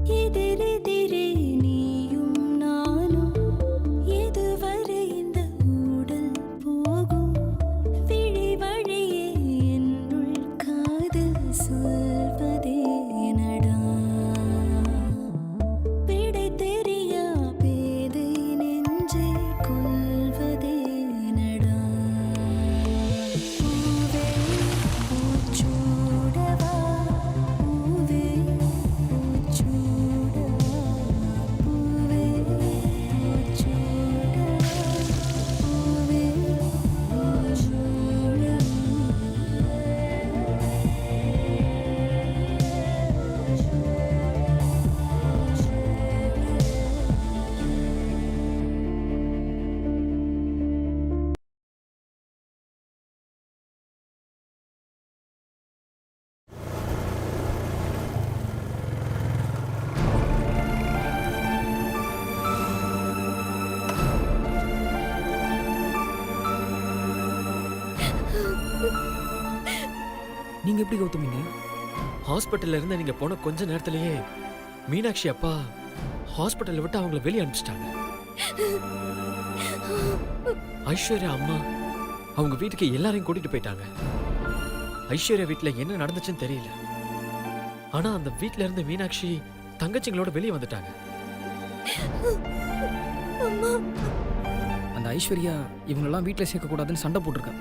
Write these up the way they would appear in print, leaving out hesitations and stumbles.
எதிரெதிரே நீயும் நானும் எதுவரை இந்த ஊடல் போகும் விழி வழியே என்னுள் காதல் சொல்வதே நடா விடை தெரியா பேதை நெஞ்சை கொள்வதே நடா பூவே பூச்சூடவா பூவே பூச்சூடவா பூவே பூச்சூடவா பூவே நீங்க எப்படி கௌதமிங்க? ஹாஸ்பிட்டல்ல இருந்து நீங்க போன கொஞ்ச நேரத்திலேயே மீனாட்சி அப்பா ஹாஸ்பிட்டலை விட்டு அவங்கள வெளியே அனுப்பிச்சிட்டாங்க. ஐஸ்வர்யா அம்மா அவங்க வீட்டுக்கு எல்லாரையும் கூட்டிட்டு போயிட்டாங்க. ஐஸ்வர்யா வீட்டுல என்ன நடந்துச்சுன்னு தெரியல. ஆனா அந்த வீட்ல இருந்து மீனாட்சி தங்கச்சிங்களோட வெளியே வந்துட்டாங்க. அந்த ஐஸ்வர்யா இவங்களெல்லாம் வீட்டில் சேர்க்கக்கூடாதுன்னு சண்டை போட்டிருக்கா.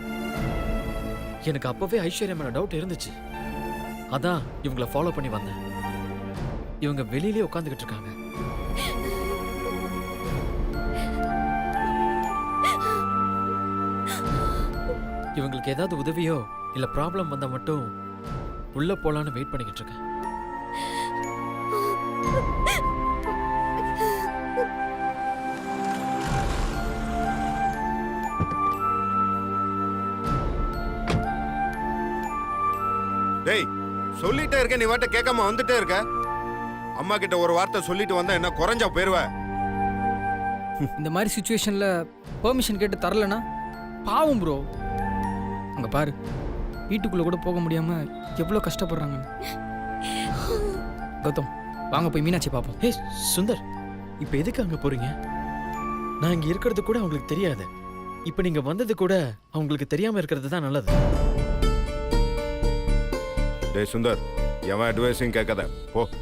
எனக்கு அப்பவே ஐஸ்வர்யா மேல டவுட் இருந்துச்சு. அதான் இவங்கள ஃபாலோ பண்ணி வந்தேன். இவங்க வெளியிலே உட்காந்துக்கிட்டு இருக்காங்க. இவங்களுக்கு ஏதாவது உதவியோ இல்ல ப்ராப்ளம் வந்தா மட்டும் உள்ள போலான்னு வெயிட் பண்ணிக்கிட்டு இருக்கேன். டேய், சொல்லிட்டே இருக்க, நீ வாட்ட கேட்காம வந்துட்டே இருக்க. அம்மா கிட்ட ஒரு வார்த்தை சொல்லிட்டு வந்தா என்ன குறைஞ்சா போயிருவ? இந்த மாதிரி சுச்சுவேஷன்ல பெர்மிஷன் கேட்டு தரலனா பாவம் ப்ரோ. அங்க பாரு, வீட்டுக்குள்ள கூட போக முடியாம எவ்வளோ கஷ்டப்படுறாங்க. கௌதம், வாங்க போய் மீனாட்சி பார்ப்போம். ஏய் சுந்தர், இப்ப எதுக்கு அங்க போறீங்க? நான் இங்க இருக்கிறது கூட அவங்களுக்கு தெரியாது. இப்ப நீங்க வந்தது கூட அவங்களுக்கு தெரியாம இருக்கிறது தான் நல்லது. டேய் சுந்தர், எவன் அட்வைஸையும் கேட்காத.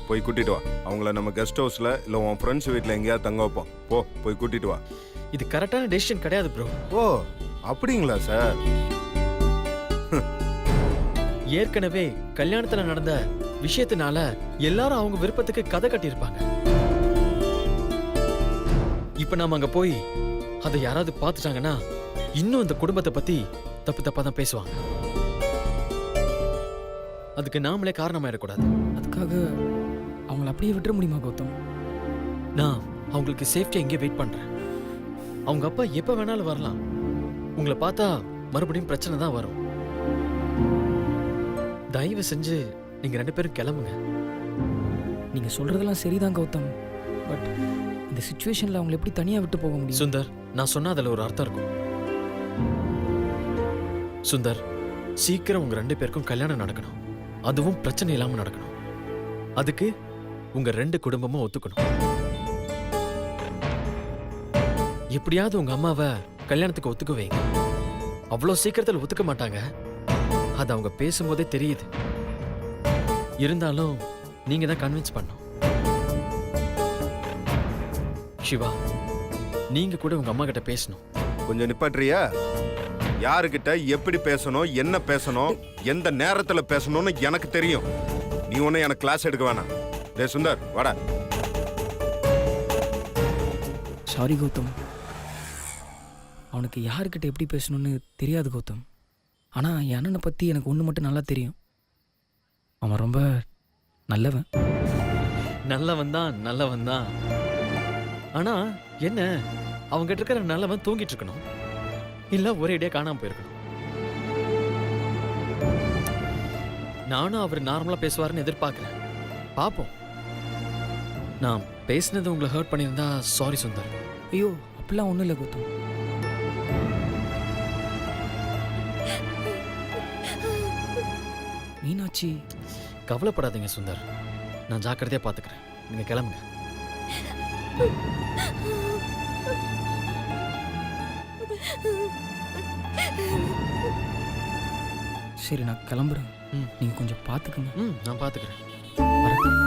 போய் கூட்டிட்டு வா. அவங்கள நம்ம கெஸ்ட் ஹவுஸ்ல இல்ல உன் ஃப்ரெண்ட்ஸ் வீட்ல எங்கேயாவது தங்க வைப்போம். போய் கூட்டிட்டு வா. இது கரெக்டான டெசிஷன் கிடையாது ப்ரோ. ஓ, அப்படிங்களா சார்? ஏற்கனவே கல்யாணத்துல நடந்த விஷயத்தினால எல்லாரும் அவங்க விருப்பத்துக்கு கதை கட்டியிருப்பாங்க. இப்ப நாம அங்க போய் அதை யாராவது பார்த்துட்டாங்கன்னா இன்னும் அந்த குடும்பத்தை பத்தி தப்பு தப்பா தான் பேசுவாங்க. அதுக்கு நாமளே காரணமாயிடக்கூடாது. அதுக்காக அவங்கள அப்படியே விட்டுற முடியுமா கௌதம்? நான் அவங்களுக்கு சேஃப்டியா இங்கே வெயிட் பண்றேன். அவங்க அப்பா எப்ப வேணாலும் வரலாம். உங்களை பார்த்தா மறுபடியும் பிரச்சனை தான் வரும். தயவு செஞ்சு நீங்க 2 பேரும் கிளம்புங்க. நீங்க சொல்றதெல்லாம் சரிதான் கௌதம், பட் இந்த சுச்சுவேஷன்ல அவங்களை எப்படி தனியா விட்டு போக முடியும்? சுந்தர், நான் சொன்ன அதுல ஒரு அர்த்தம் இருக்கும். சுந்தர், சீக்கிரம் உங்க 2 பேருக்கும் கல்யாணம் நடக்கணும். அதுவும் பிரச்சனை இல்லாம நடக்கணும். அதுக்கு உங்க 2 குடும்பமும் ஒத்துக்கணும். எப்படியாவது உங்க அம்மாவை கல்யாணத்துக்கு ஒத்துக்க வைங்க. அவ்வளோ சீக்கிரத்தில் ஒத்துக்க மாட்டாங்க. அது அவங்க பேசும்போதே தெரியுது. இருந்தாலும் நீங்க தான் கன்வின்ஸ் பண்ணணும். சிவா, நீங்க கூட உங்க அம்மா கிட்ட பேசணும். கொஞ்சம் நிப்பாட்றியா? யாருக்கிட்ட எப்படி பேசணும், என்ன பேசணும், எந்த நேரத்துல பேசணும்னு எனக்கு தெரியும். நீ ஒன்னும் எனக்கு கிளாஸ் எடுக்க வேணாம். டேய் சுந்தர், வாடா. சாரி கௌதம், அவனுக்கு யாருக்கிட்ட எப்படி பேசணும்னு தெரியாது கௌதம். ஆனா என் அண்ணனை பத்தி எனக்கு ஒன்று மட்டும் நல்லா தெரியும். அவன் ரொம்ப நல்லவன். நல்லவன் தான். ஆனா என்ன, அவங்க கிட்ட இருக்கிற நல்லவன் தூங்கிட்டு இருக்கணும், இல்ல ஒரேடியா காணாம போயிருக்கணும். நானும் அவர் நார்மலா பேசுவாருன்னு எதிர்பார்க்கிறேன். பாப்போம். நான் பேசினது உங்களை ஹர்ட் பண்ணியிருந்தா சாரி சுந்தர். ஐயோ, அப்படிலாம் ஒன்றும் இல்லை கௌதம். மீனாட்சி, கவலைப்படாதீங்க சுந்தர். நான் ஜாக்கிரதையா பாத்துக்கிறேன். நீங்க கிளம்புங்க. சரி நான் கிளம்புறேன். ம். நீங்க கொஞ்சம் பார்த்துக்குங்க. நான் பாத்துக்கிறேன். வரேன்.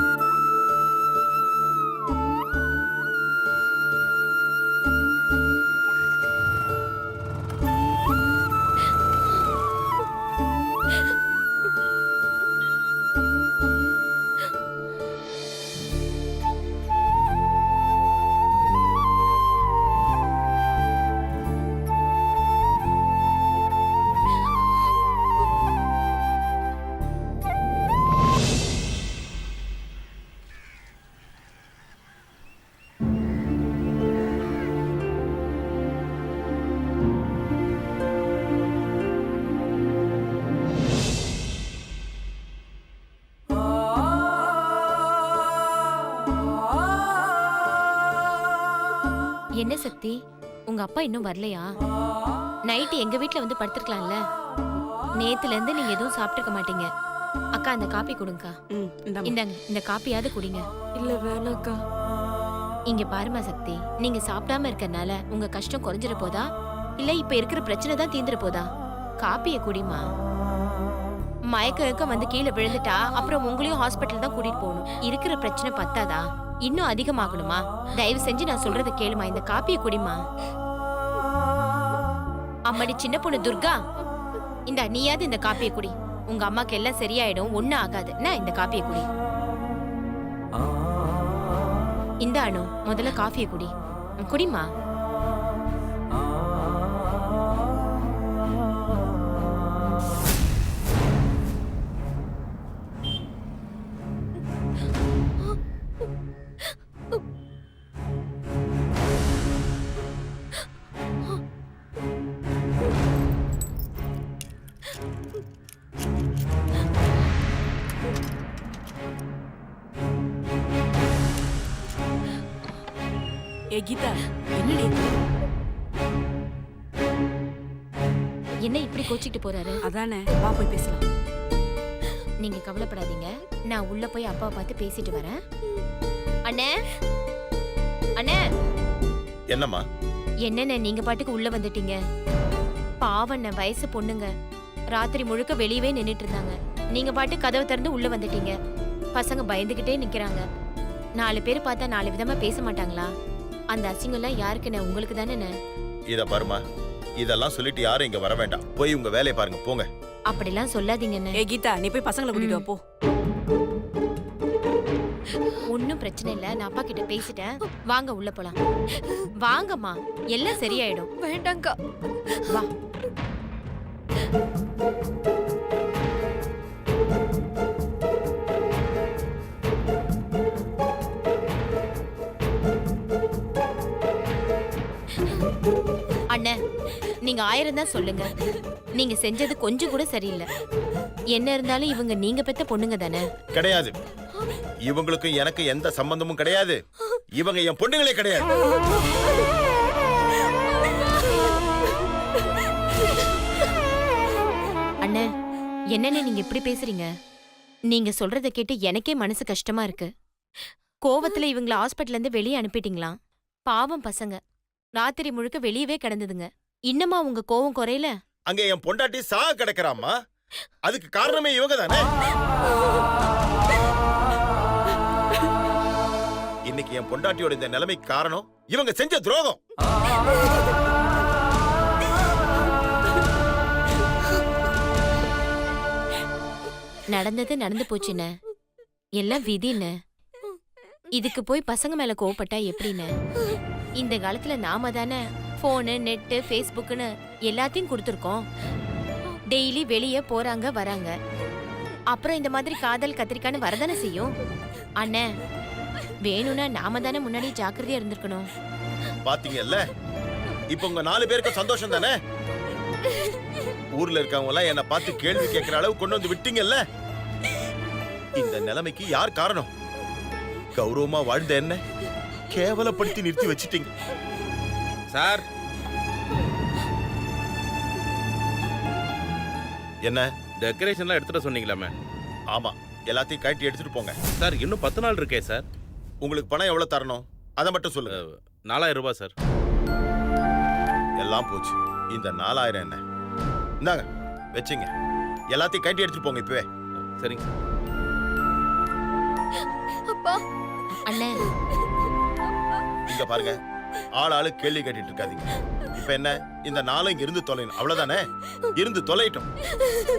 என்ன சக்தி, உங்க அப்பா இன்னும் வரலையா? நைட்டு எங்க வீட்ல வந்து படுத்திருக்கலாம்ல. நேத்துல இருந்து நீங்க எதுவும் சாப்பிட்டுக்க மாட்டீங்க. அக்கா அந்த காப்பி கொடுங்கக்கா. இந்தாங்க, இந்த காப்பியாவது குடிங்க. இல்ல வேணாக்கா. இங்க பாருமா சக்தி, நீங்க சாப்பிடாம இருக்கறனால உங்க கஷ்டம் குறைஞ்சிட போதா இல்ல இப்ப இருக்கிற பிரச்சனை தான் தீந்துற போதா? காப்பிய குடிமா. மயக்கம் வந்து கீழே விழுந்துட்டா அப்புறம் உங்களையும் ஹாஸ்பிட்டல் தான் கூட்டிட்டு போகணும். இருக்கிற பிரச்சனை பத்தாதா? இன்னும் அதிகமாகணுமா? தயவு செஞ்சு நான் சொல்றத கேளுமா, இந்த காப்பிய குடிமா. அம்மாடி சின்ன பொண்ணு துர்கா, இந்த நீயாவது இந்த காப்பிய குடி. உங்க அம்மாக்கு எல்லாம் சரியாயிடும், ஒண்ணும் ஆகாது. நான் இந்த காப்பிய குடி. இந்த அணு முதல்ல காஃபியை குடி. குடிமா. ஏ கீதா, என்னடி இது? என்ன இப்படி கோச்சிட்டு போறாரு? அதானே, வா போய் பேசலாம். நீங்க கவலைப்படாதீங்க, நான் உள்ள போய் அப்பாவை பார்த்து பேசிட்டு வரேன். அண்ணே, அண்ணே. என்னம்மா? என்னண்ணே நீங்க பாட்டுக்கு உள்ள வந்துட்டீங்க? பாவண்ண, வயசு பொண்ணுங்க. ராத்திரி முழுக்க வெளியவே நின்னுட்டு இருந்தாங்க. நீங்க பாட்டு கதவை திறந்து உள்ள வந்துட்டீங்க. பசங்க பயந்துகிட்டே நிக்கிறாங்க. 4 பேர் பார்த்தா 4 விதமா பேச மாட்டாங்களா? அந்த அசிங்கம்லாம் யாருக்குண்ணே? உங்களுக்கு தானே. இத பாருமா, இதெல்லாம் சொல்லிட்டு யாரும் இங்க வர வேண்டாம். போய் உங்க வேலையை பாருங்க, போங்க. அப்படிலாம் சொல்லாதீங்கண்ணே. ஏ கீதா, நீ போய் பசங்களை கூட்டிட்டு வா போ. ஒன்னும் பிரச்சனை இல்ல, நான் அப்பா கிட்ட பேசிட்டேன். வாங்க உள்ள போலாம். வாங்கம்மா, எல்லாம் சரியாயிடும். வேண்டாங்கா. வா. அண்ணே, நீங்க 1000 தான் சொல்லுங்க, நீங்க செஞ்சது கொஞ்சம் கூட சரியில்லை. என்ன இருந்தாலும் இவங்க நீங்க பெத்த பொண்ணுங்க தானே. கிடையாது, இவங்களுக்கும் எனக்கு எந்த சம்பந்தமும் கிடையாது. இவங்க என் பொண்ணுங்களே கிடையாது. அண்ணே, என்னன்னு நீங்க இப்படி பேசுறீங்க? நீங்க சொல்றத கேட்டு எனக்கே மனசு கஷ்டமா இருக்கு. கோவத்துல இவங்கள ஹாஸ்பிட்டல்ல இருந்து வெளியே அனுப்பிட்டீங்களா? பாவம் பசங்க, ராத்திரி முழுக்க வெளியவே கிடந்ததுங்க. இன்னமா உங்க கோவம் குறையல? அங்க என் பொண்டாட்டி சாக கிடக்குறாம்மா. அதுக்கு காரணமே இவங்க தானே. இன்னைக்கு என் பொண்டாட்டியோட இந்த நிலைமைக்கு காரணம் இவங்க செஞ்ச துரோகம். நடந்தது நடந்து போச்சுன்னு, எல்லாம் விதின்னு. இதுக்கு போய் பசங்க மேல கோவப்பட்டா எப்படின்னு? இந்த காலத்துல நாம தானே போனு, நெட்டு, ஃபேஸ்புக்னு எல்லாத்தையும் கொடுத்துருக்கோம். டெய்லி வெளியே போறாங்க வராங்க. அப்புறம் இந்த மாதிரி காதல் கத்திரிக்கான்னு வரதானே செய்யும். அண்ணே, வேணும்னா நாம தானே முன்னாடி ஜாக்கிரதையா இருந்திருக்கணும். பாத்தீங்கல்ல, இப்ப உங்க 4 பேருக்கு சந்தோஷம் தானே. ஊர்ல இருக்கவங்க எல்லாம் என்ன பார்த்து கேள்வி கேட்கிற அளவு கொண்டு வந்து விட்டீங்கல்ல. இந்த நிலைமைக்கு யார் காரணம்? கௌரவமா வாழ்ந்த என்ன கேவலப்படுத்தி நிறுத்தி வச்சிட்டீங்க. சார், என்ன டெக்கரேஷன்லாம் எடுத்துட்டு சொன்னீங்களாமே? ஆமா, எல்லாத்தையும் கட்டி எடுத்துட்டு போங்க. சார் இன்னும் 10 நாள் இருக்கே சார். உங்களுக்கு பணம் எவ்வளவு தரணும் அதை மட்டும் சொல்லுங்க. 4000 ரூபாய் சார். எல்லாம் போச்சு. இந்த 4000 என்ன? இந்தாங்க வச்சுங்க. எல்லாத்தையும் கட்டி எடுத்துட்டு போங்க இப்பவே. சரிங்க சார். அப்பா அண்ணே இங்க பாருங்க, ஆளு கேள்வி கேட்டுட்டு இருக்காதீங்க. இப்ப என்ன, இந்த நாளும் இங்க இருந்து தொலைணும் அவ்வளவுதானே? இருந்து தொலைட்டும்.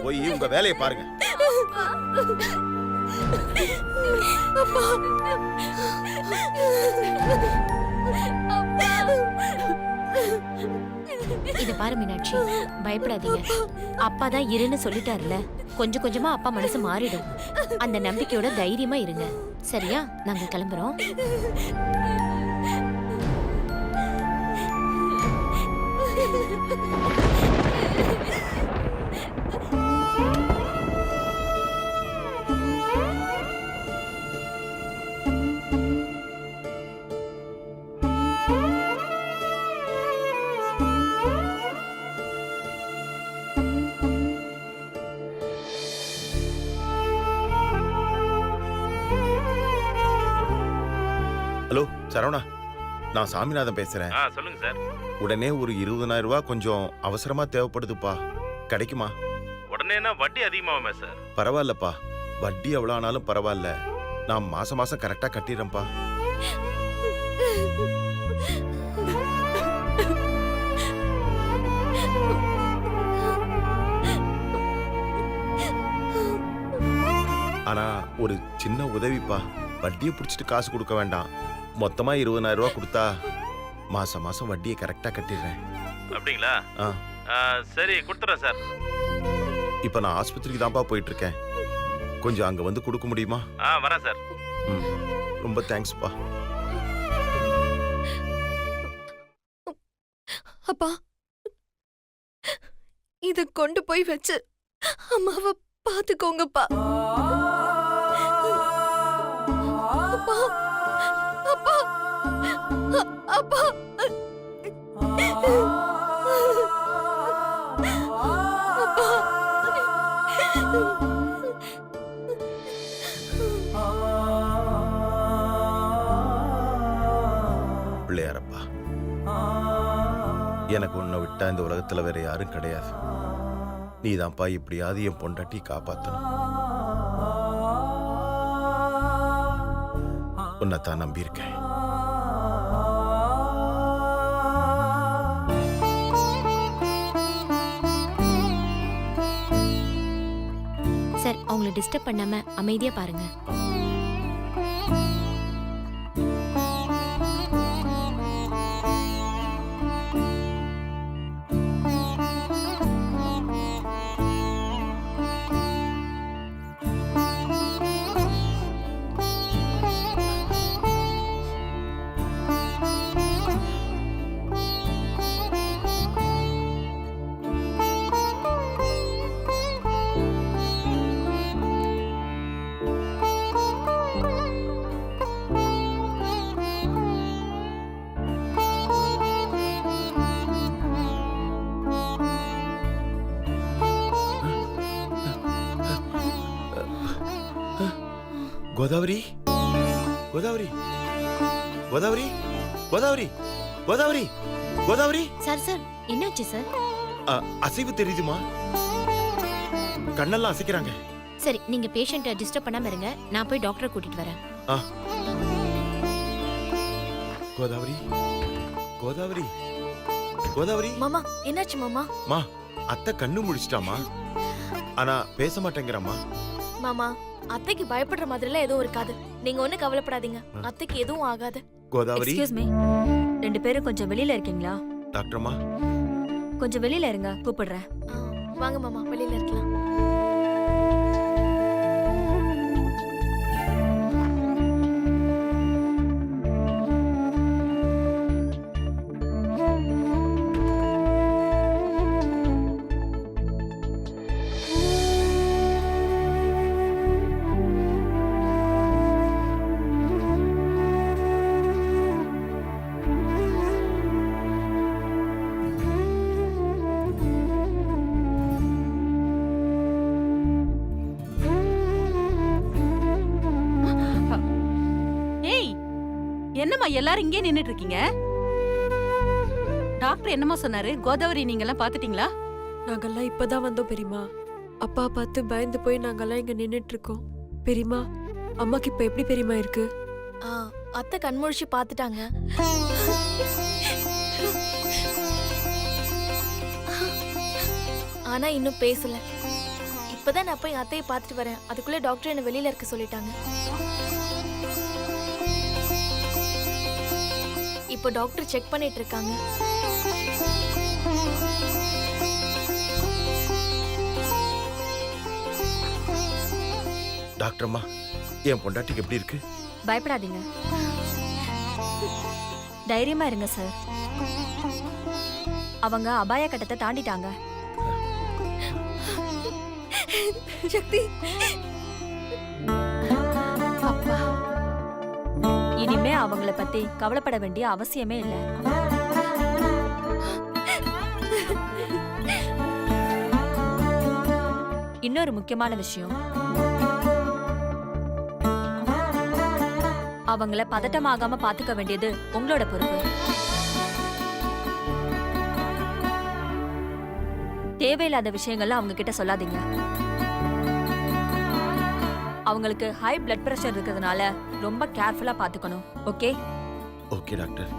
போய் உங்க வேலையை பாருங்க. இத பாரு மீனாட்சி, பயப்படாதீங்க. அப்பா தான் இருன்னு சொல்லிட்டாருல, கொஞ்சம் கொஞ்சமா அப்பா மனசு மாறிடும். அந்த நம்பிக்கையோட தைரியமா இருங்க. சரியா? நாங்க கிளம்புறோம். ஹலோ சரவணா, நான் சாமிநாதன் பேசுறேன். சொல்லுங்க சார். உடனே ஒரு 20,000 ரூபாய் கொஞ்சம் அவசரமா தேவைப்படுதுப்பா. கிடைக்குமா? உடனேனா வட்டி அதிகமாகுமே சார். பரவாயில்லப்பா, வட்டி எவ்வளவு ஆனாலும் பரவாயில்ல. நான் மாசம் மாசம் கரெக்டா கட்டிடுறேன்ப்பா. ஆனா ஒரு சின்ன உதவிப்பா. வட்டியை பிடிச்சிட்டு காசு கொடுக்க வேண்டாம். மொத்தமா 20,000 ரூபாய் கொடுத்தா மாசம் மாசம் வட்டியை கரெக்டா கட்டிடுறேன். அப்படிங்களா? ஆ, சரி கொடுத்துறேன் சார். இப்ப நான் ஆஸ்பத்திரிக்கு தான்ப்பா போயிட்டு இருக்கேன். கொஞ்சம் அங்க வந்து கொடுக்க முடியுமா? வரேன் சார். ம், ரொம்ப தேங்க்ஸ்ப்பா. அப்பா இத கொண்டு போய் வச்சு அம்மாவை பாத்துக்கோங்கப்பா. அப்பா அப்பா அப்பா பிள்ளையாரப்பா, எனக்கு உன்னை விட்டா இந்த உலகத்துல வேற யாரும் கிடையாது. நீதான்ப்பா இப்படியாவது என் பொண்டாட்டி காப்பாத்தணும். உன்னைத்தான் நம்பியிருக்கேன். சார், அவங்கள டிஸ்டர்ப் பண்ணாம அமைதியா பாருங்க. கோதாவரி, கோதாவரி, கோதாவரி, கோதாவரி, கோதாவரி, கோதாவரி. சார் சார், என்னாச்சு சார்? அசைவு தெரியுதுமா? கண்ணெல்லாம் அசைக்கிறாங்க. சரி, நீங்க பேஷண்ட்டை டிஸ்டர்ப் பண்ணாம இருங்க. நான் போய் டாக்டரை கூட்டிட்டு வரேன். கோதாவரி, கோதாவரி, கோதாவரி. மாமா என்னாச்சு மாமா? மா, அத்தை கண்ணு முடிச்சிட்டாமா. ஆனா பேச மாட்டேங்கிறாமா. மாமா, அத்தைக்கு பயப்படுற மாதிரிலாம் எதுவும் இருக்காது. நீங்க ஒண்ணு கவலைப்படாதீங்க. அத்தைக்கு எதுவும் ஆகாது. கோதாவரி. எக்ஸ்கியூஸ் மீ, 2 பேரும் கொஞ்சம் வெளியில இருக்கீங்களா? டாக்டர்மா, கொஞ்சம் வெளியில இருங்க, கூப்பிடுறேன். வாங்க மாமா, வெளியில இருக்கலாம். என்னம்மா எல்லாரும் இங்கே நின்னுட்டு இருக்கீங்க? டாக்டர் என்னம்மா சொன்னாரு? கோதாவரி நீங்க எல்லாம் பாத்துட்டீங்களா? நாங்கெல்லாம் இப்பதான் வந்தோம் பெரியமா. அப்பா பார்த்து பயந்து போய் நாங்கெல்லாம் இங்க நின்னுட்டு இருக்கோம். பெரியமா, அம்மாக்கு இப்ப எப்படி பெரியமா இருக்கு? அத்தை கண்முழிச்சு பாத்துட்டாங்க. ஆனா இன்னும் பேசல. இப்பதான் நான் போய் அத்தையை பார்த்துட்டு வரேன். அதுக்குள்ள டாக்டர் என்ன வெளியில இருக்க சொல்லிட்டாங்க. இப்போ டாக்டர் செக் பண்ணிட்டு இருக்காங்க. டாக்டர் அம்மா, என் பொண்டாட்டிக்கு எப்படி இருக்கு? பயப்படாதீங்க, தைரியமா இருங்க சார். அவங்க அபாய கட்டத்தை தாண்டிட்டாங்க. சக்தி, அப்பா, இனிமே அவங்கள பத்தி கவலைப்பட வேண்டிய அவசியமே இல்ல. இன்னொரு முக்கியமான விஷயம், அவங்கள பதட்டமாகாம பாத்துக்க வேண்டியது உங்களோட பொறுப்பு. தேவையில்லாத விஷயங்கள்லாம் அவங்க கிட்ட சொல்லாதீங்க. அவங்களுக்கு ஹை பிளட் பிரஷர் இருக்கிறதுனால ரொம்ப கேர்ஃபுல்லா பாத்துக்கணும். ஓகே? Okay doctor.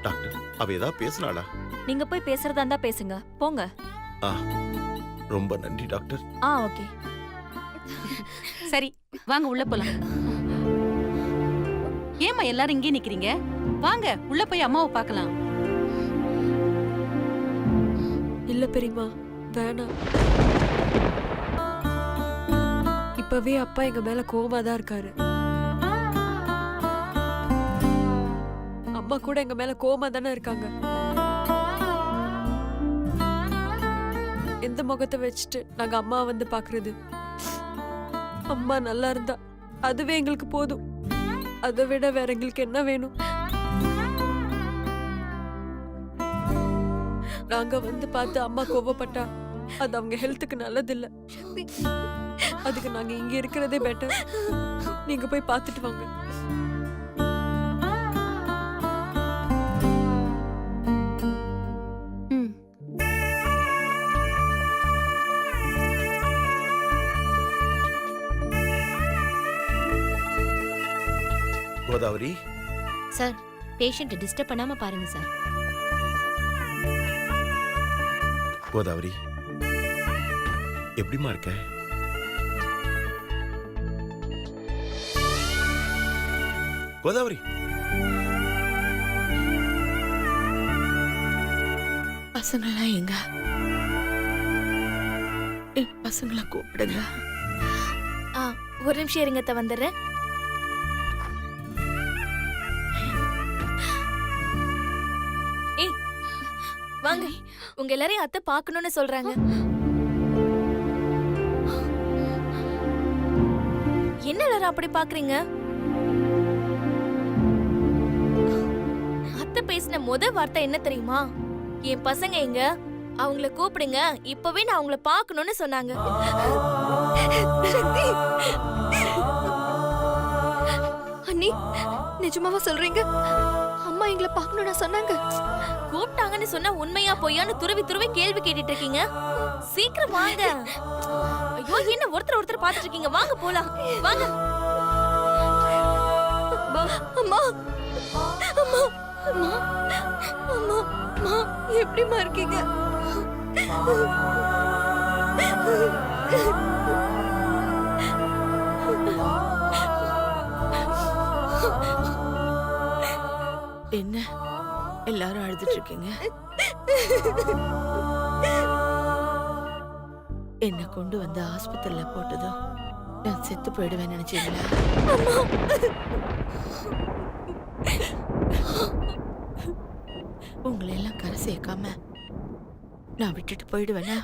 டாக்டர், அவ ஏதாவது பேசினாளா? நீங்க போய் பேசுறதா இருந்தா பேசுங்க, போங்க. ரொம்ப நன்றி டாக்டர். ஓகே. சரி, வாங்க உள்ள போலாம். ஏம்மா எல்லாரும் இங்கே நிக்கிறீங்க? வாங்க உள்ள போய் அம்மாவை பார்க்கலாம். இல்ல பெரியமா, வேணாம். இப்பவே அப்பா எங்க மேல கோவமா தான் இருக்காரு. அம்மா கூட எங்க மேல கோவமா தானே இருக்காங்க. எந்த முகத்தை வச்சுட்டு நாங்க அம்மா வந்து பாக்குறது? அம்மா நல்லா இருந்தா அதுவே எங்களுக்கு போதும். அதை விட வேற எங்களுக்கு என்ன வேணும்? நாங்க வந்து பார்த்து அம்மா கோவப்பட்டா அது அவங்க ஹெல்த்துக்கு நல்லது இல்ல. அதுக்கு நாங்க இங்க இருக்கிறதே பெட்டர். நீங்க போய் பார்த்துட்டு வாங்க. கோதாவரி, சார், பேஷண்ட்டை டிஸ்டர்ப் பண்ணாம பாருங்க சார். கோதாவரி, எப்படிமா இருக்க? கோதாவரி, பசங்களாம் எங்க? என் பசங்களை கூப்பிடுங்க. ஒரு நிமிஷம் இருங்க, அத்தை வந்துடுறேன். வாங்க, உங்க எல்லாரையும் அத்தை பார்க்கணும்னு சொல்றாங்க. என்ன எல்லாரும் அப்படி பாக்குறீங்க? அத்தை பேசின வார்த்தை என்ன தெரியுமா? என் பசங்க எங்க, அவங்கள கூப்பிடுங்க, இப்பவே நான் அவங்கள பார்க்கணும்னு சொன்னாங்க. அண்ணி, நிஜமாவா சொல்றீங்க? அம்மா எங்களை பார்க்கணும்னு சொன்னாங்க. கூப்பிட்டாங்கன்னு சொன்னா உண்மையா பொய்யான்னு துருவி துருவி கேள்வி கேட்டுட்டு இருக்கீங்க. சீக்கிரம் வாங்க. ஐயோ, என்ன ஒருத்தர் பாத்துட்டு இருக்கீங்க? வாங்க போலாம், வாங்க. அம்மா, அம்மா, அம்மா, அம்மா, அம்மா, எப்படிமா இருக்கீங்க? என்ன எல்லாரும் அழுதுட்டு இருக்கீங்க? என்ன கொண்டு வந்து ஆஸ்பத்திரியில போட்டதும் நான் செத்து போயிடுவேன் நினைச்சீங்களா? உங்களை எல்லாம் கரை சேர்க்காம நான் விட்டுட்டு போயிடுவேனா?